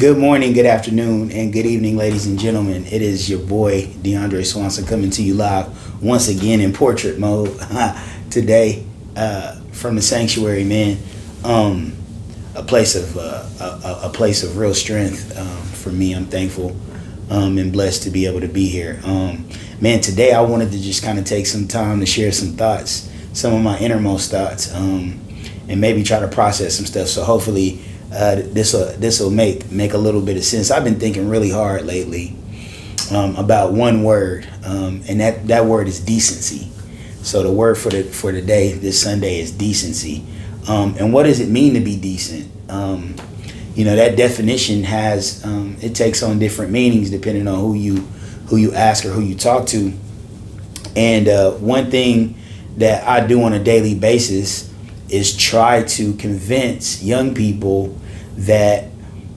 Good morning, good afternoon, and good evening, ladies and gentlemen. It is your boy, DeAndre Swanson, coming to you live once again in portrait mode today from the sanctuary, man. A place of real strength for me. I'm thankful and blessed to be able to be here. Man, today I wanted to just kind of take some time to share some thoughts, some of my innermost thoughts, and maybe try to process some stuff. So hopefully this will make a little bit of sense. I've been thinking really hard lately about one word, and that word is decency. So the word for the day this Sunday is decency. And what does it mean to be decent? That definition has it takes on different meanings depending on who you ask or who you talk to. And one thing that I do on a daily basis is try to convince young people that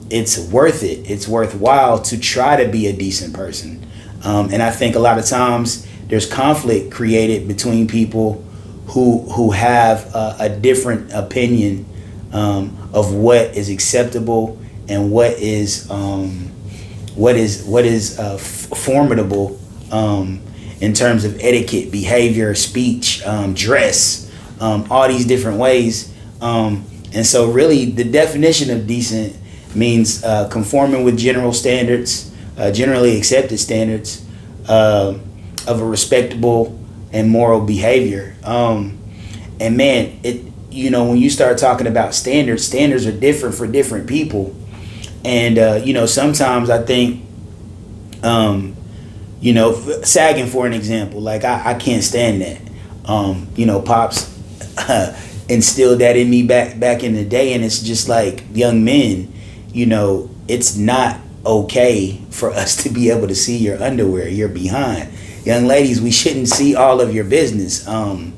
it's worth it. It's worthwhile to try to be a decent person. And I think a lot of times there's conflict created between people who have a different opinion of what is acceptable and what is formidable in terms of etiquette, behavior, speech, dress, all these different ways. And so really the definition of decent means conforming with general standards, generally accepted standards of a respectable and moral behavior. And man, when you start talking about standards are different for different people. And, sometimes I think, sagging for an example, like I can't stand that. Pops instilled that in me back in the day. And it's just like, young men, it's not okay for us to be able to see your underwear, your behind. Young ladies, we shouldn't see all of your business. Young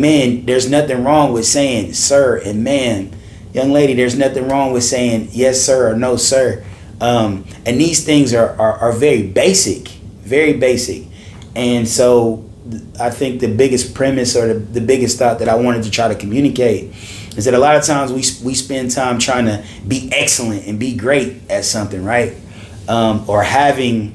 men, there's nothing wrong with saying sir and ma'am. Young lady, there's nothing wrong with saying yes sir or no sir. And these things are very basic, very basic. And so I think the biggest premise or the biggest thought that I wanted to try to communicate is that a lot of times we spend time trying to be excellent and be great at something, right? Or having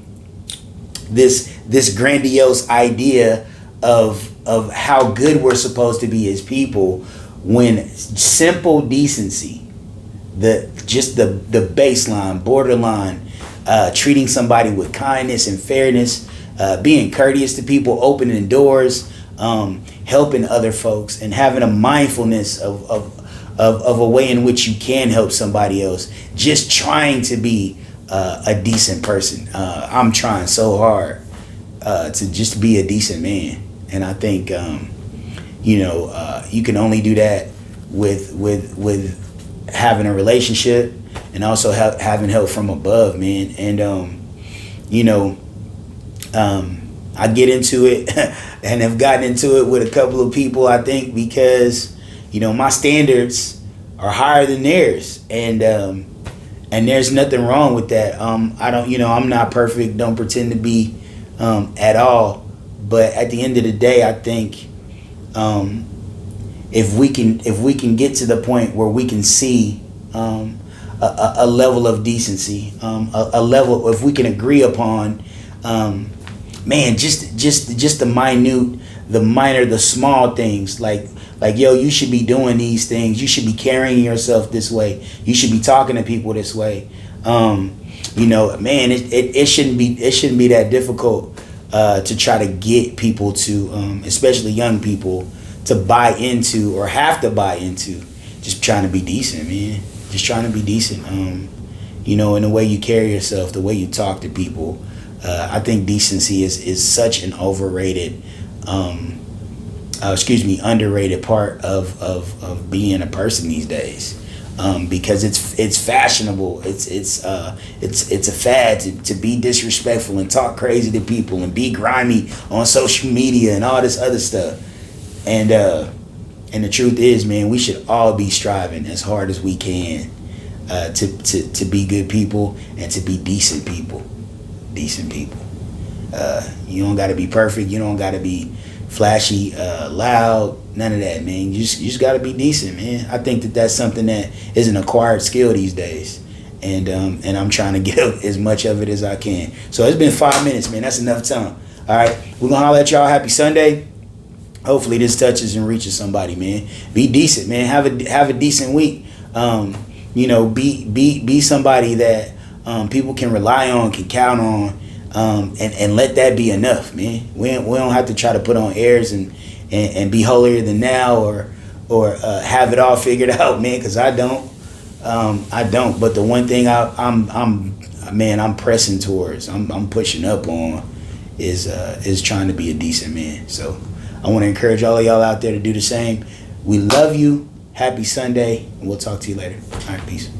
this grandiose idea of how good we're supposed to be as people, when simple decency, the baseline, borderline, treating somebody with kindness and fairness, being courteous to people, opening doors, helping other folks, and having a mindfulness of a way in which you can help somebody else. Just trying to be a decent person. I'm trying so hard to just be a decent man, and I think you can only do that with having a relationship and also having help from above, man. And I get into it and have gotten into it with a couple of people, I think, because my standards are higher than theirs, and there's nothing wrong with that. I'm not perfect, don't pretend to be at all, but at the end of the day, I think if we can get to the point where we can see a level of decency, a level, if we can agree upon just the minor, the small things, like yo, you should be doing these things, you should be carrying yourself this way, you should be talking to people this way. It shouldn't be that difficult to try to get people to, especially young people, to buy into or have to buy into just trying to be decent, man. Just trying to be decent. In the way you carry yourself, the way you talk to people. I think decency is such an overrated, underrated part of being a person these days. Because it's fashionable. It's a fad to be disrespectful and talk crazy to people and be grimy on social media and all this other stuff. And the truth is, man, we should all be striving as hard as we can to be good people and to be decent people. Decent people. You don't got to be perfect. You don't got to be flashy, loud, none of that, man. You just got to be decent, man. I think that's something that is an acquired skill these days. and I'm trying to get as much of it as I can. So it's been 5 minutes, man. That's enough time. All right, we're gonna holler at y'all. Happy Sunday. Hopefully this touches and reaches somebody, man. Be decent, man. Have a decent week. Be somebody that people can rely on, can count on, and let that be enough, man. We don't have to try to put on airs and be holier than thou or have it all figured out, man. Because I don't. But the one thing I'm pressing towards, I'm pushing up on, is trying to be a decent man. So I want to encourage all of y'all out there to do the same. We love you. Happy Sunday, and we'll talk to you later. All right, peace.